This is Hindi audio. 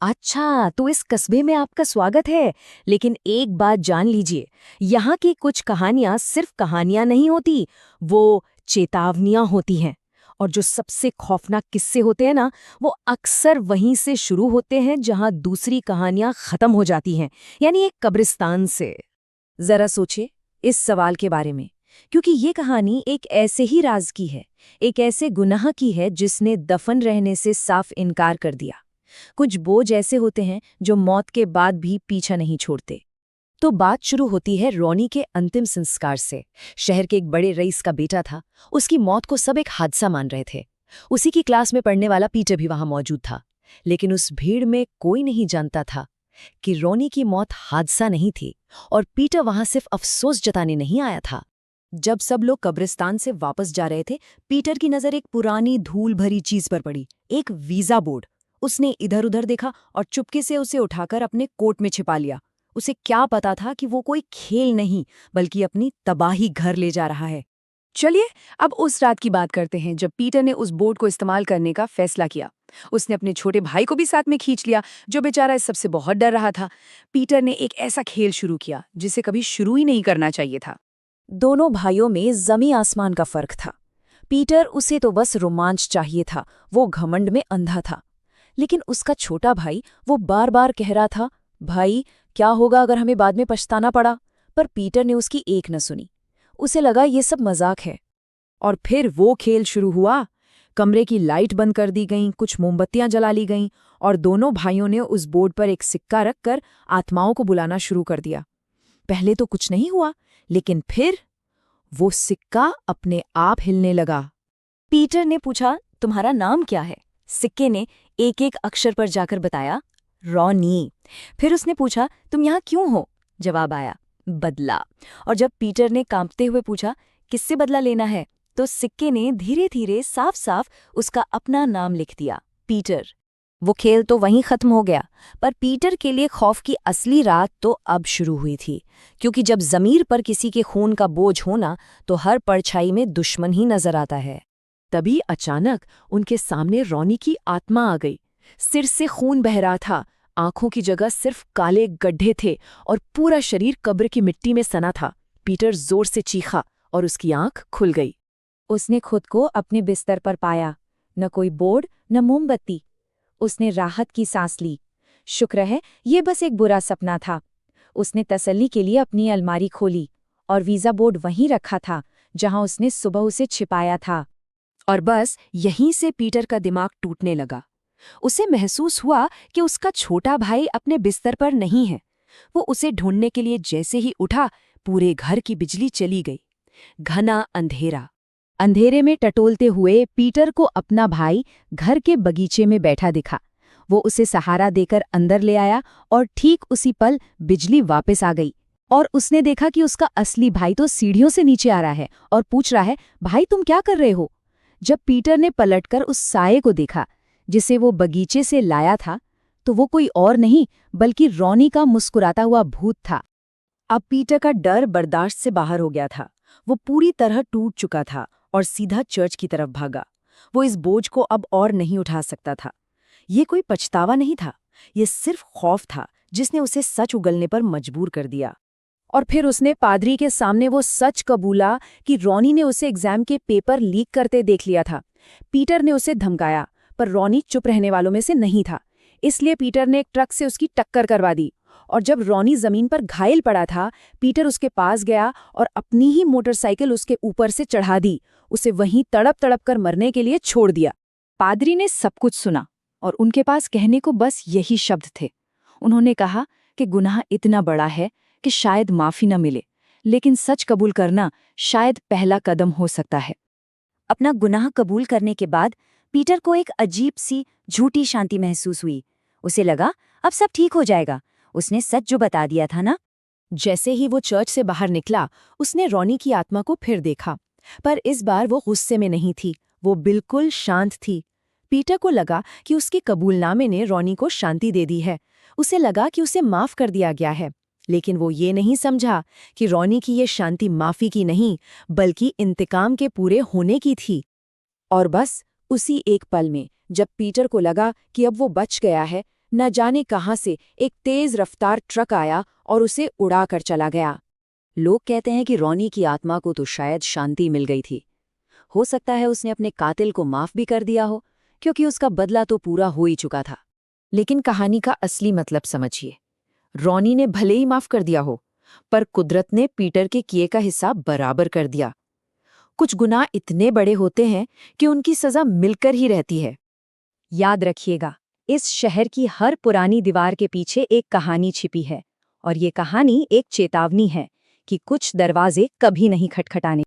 अच्छा, तो इस कस्बे में आपका स्वागत है। लेकिन एक बात जान लीजिए, यहाँ की कुछ कहानियाँ सिर्फ कहानियाँ नहीं होती, वो चेतावनियाँ होती हैं। और जो सबसे खौफनाक किस्से होते हैं ना, वो अक्सर वहीं से शुरू होते हैं जहाँ दूसरी कहानियाँ खत्म हो जाती हैं, यानी एक कब्रिस्तान से। जरा सोचिए इस सवाल के बारे में, क्योंकि ये कहानी एक ऐसे ही राज की है, एक ऐसे गुनाह की है जिसने दफन रहने से साफ इनकार कर दिया। कुछ बोझ ऐसे होते हैं जो मौत के बाद भी पीछा नहीं छोड़ते। तो बात शुरू होती है रॉनी के अंतिम संस्कार से। शहर के एक बड़े रईस का बेटा था। उसकी मौत को सब एक हादसा मान रहे थे। उसी की क्लास में पढ़ने वाला पीटर भी वहां मौजूद था। लेकिन उस भीड़ में कोई नहीं जानता था कि रॉनी की मौत हादसा नहीं थी, और पीटर वहां सिर्फ अफसोस जताने नहीं आया था। जब सब लोग कब्रिस्तान से वापस जा रहे थे, पीटर की नजर एक पुरानी धूल भरी चीज पर पड़ी, एक वीजा बोर्ड। उसने इधर उधर देखा और चुपके से उसे उठाकर अपने कोट में छिपा लिया। उसे क्या पता था कि वो कोई खेल नहीं, बल्कि अपनी तबाही घर ले जा रहा है। चलिए अब उस रात की बात करते हैं जब पीटर ने उस बोर्ड को इस्तेमाल करने का फैसला किया। उसने अपने छोटे भाई को भी साथ में खींच लिया, जो बेचारा इस सबसे बहुत डर रहा था। पीटर ने एक ऐसा खेल शुरू किया जिसे कभी शुरू ही नहीं करना चाहिए था। दोनों भाइयों में जमी आसमान का फर्क था। पीटर, उसे तो बस रोमांच चाहिए था, वो घमंड में अंधा था। लेकिन उसका छोटा भाई, वो बार बार कह रहा था, भाई क्या होगा अगर हमें बाद में पछताना पड़ा। पर पीटर ने उसकी एक न सुनी। उसे लगा ये सब मजाक है। और फिर वो खेल शुरू हुआ। कमरे की लाइट बंद कर दी गईं, कुछ मोमबत्तियां जला ली गईं, और दोनों भाइयों ने उस बोर्ड पर एक सिक्का रखकर आत्माओं को बुलाना शुरू कर दिया। पहले तो कुछ नहीं हुआ, लेकिन फिर वो सिक्का अपने आप हिलने लगा। पीटर ने पूछा, तुम्हारा नाम क्या है? सिक्के ने एक एक अक्षर पर जाकर बताया, रॉनी। फिर उसने पूछा, तुम यहाँ क्यों हो? जवाब आया, बदला। और जब पीटर ने कांपते हुए पूछा, किससे बदला लेना है? तो सिक्के ने धीरे धीरे साफ साफ उसका अपना नाम लिख दिया, पीटर। वो खेल तो वहीं खत्म हो गया, पर पीटर के लिए खौफ की असली रात तो अब शुरू हुई थी। क्योंकि जब जमीर पर किसी के खून का बोझ होना, तो हर परछाई में दुश्मन ही नजर आता है। तभी अचानक उनके सामने रॉनी की आत्मा आ गई। सिर से खून बह रहा था, आंखों की जगह सिर्फ काले गड्ढे थे, और पूरा शरीर कब्र की मिट्टी में सना था। पीटर जोर से चीखा और उसकी आंख खुल गई। उसने खुद को अपने बिस्तर पर पाया, न कोई बोर्ड न मोमबत्ती। उसने राहत की सांस ली। शुक्र है ये बस एक बुरा सपना था। उसने तसल्ली के लिए अपनी अलमारी खोली, और वीजा बोर्ड वहीं रखा था जहां उसने सुबह उसे छिपाया था। और बस यहीं से पीटर का दिमाग टूटने लगा। उसे महसूस हुआ कि उसका छोटा भाई अपने बिस्तर पर नहीं है। वो उसे ढूंढने के लिए जैसे ही उठा, पूरे घर की बिजली चली गई। घना अंधेरा। अंधेरे में टटोलते हुए पीटर को अपना भाई घर के बगीचे में बैठा दिखा। वो उसे सहारा देकर अंदर ले आया, और ठीक उसी पल बिजली वापस आ गई। और उसने देखा कि उसका असली भाई तो सीढ़ियों से नीचे आ रहा है और पूछ रहा है, भाई तुम क्या कर रहे हो? जब पीटर ने पलटकर उस साये को देखा जिसे वो बगीचे से लाया था, तो वो कोई और नहीं बल्कि रॉनी का मुस्कुराता हुआ भूत था। अब पीटर का डर बर्दाश्त से बाहर हो गया था। वो पूरी तरह टूट चुका था और सीधा चर्च की तरफ भागा। वो इस बोझ को अब और नहीं उठा सकता था। ये कोई पछतावा नहीं था, ये सिर्फ खौफ था जिसने उसे सच उगलने पर मजबूर कर दिया। और फिर उसने पादरी के सामने वो सच कबूला कि रॉनी ने उसे एग्जाम के पेपर लीक करते देख लिया था। पीटर ने उसे धमकाया, पर रॉनी चुप रहने वालों में से नहीं था। इसलिए पीटर ने एक ट्रक से उसकी टक्कर करवा दी। और जब रॉनी जमीन पर घायल पड़ा था, पीटर उसके पास गया और अपनी ही मोटरसाइकिल उसके ऊपर से चढ़ा दी। उसे वहीं तड़प तड़प कर मरने के लिए छोड़ दिया। पादरी ने सब कुछ सुना, और उनके पास कहने को बस यही शब्द थे। उन्होंने कहा कि गुनाह इतना बड़ा है कि शायद माफी न मिले, लेकिन सच कबूल करना शायद पहला कदम हो सकता है। अपना गुनाह कबूल करने के बाद पीटर को एक अजीब सी झूठी शांति महसूस हुई। उसे लगा अब सब ठीक हो जाएगा। उसने सच जो बता दिया था ना। जैसे ही वो चर्च से बाहर निकला, उसने रॉनी की आत्मा को फिर देखा, पर इस बार वो गुस्से में नहीं थी, वो बिल्कुल शांत थी। पीटर को लगा कि उसके कबूलनामे ने रॉनी को शांति दे दी है। उसे लगा कि उसे माफ कर दिया गया है, लेकिन वो ये नहीं समझा कि रॉनी की ये शांति माफी की नहीं, बल्कि इंतकाम के पूरे होने की थी। और बस उसी एक पल में, जब पीटर को लगा कि अब वो बच गया है, न जाने कहां से एक तेज रफ्तार ट्रक आया और उसे उड़ाकर चला गया। लोग कहते हैं कि रॉनी की आत्मा को तो शायद शांति मिल गई थी। हो सकता है उसने अपने कातिल को माफ भी कर दिया हो, क्योंकि उसका बदला तो पूरा हो ही चुका था। लेकिन कहानी का असली मतलब समझिए। रॉनी ने भले ही माफ कर दिया हो, पर कुदरत ने पीटर के किए का हिसाब बराबर कर दिया। कुछ गुनाह इतने बड़े होते हैं कि उनकी सजा मिलकर ही रहती है। याद रखिएगा, इस शहर की हर पुरानी दीवार के पीछे एक कहानी छिपी है, और ये कहानी एक चेतावनी है कि कुछ दरवाजे कभी नहीं खटखटाने।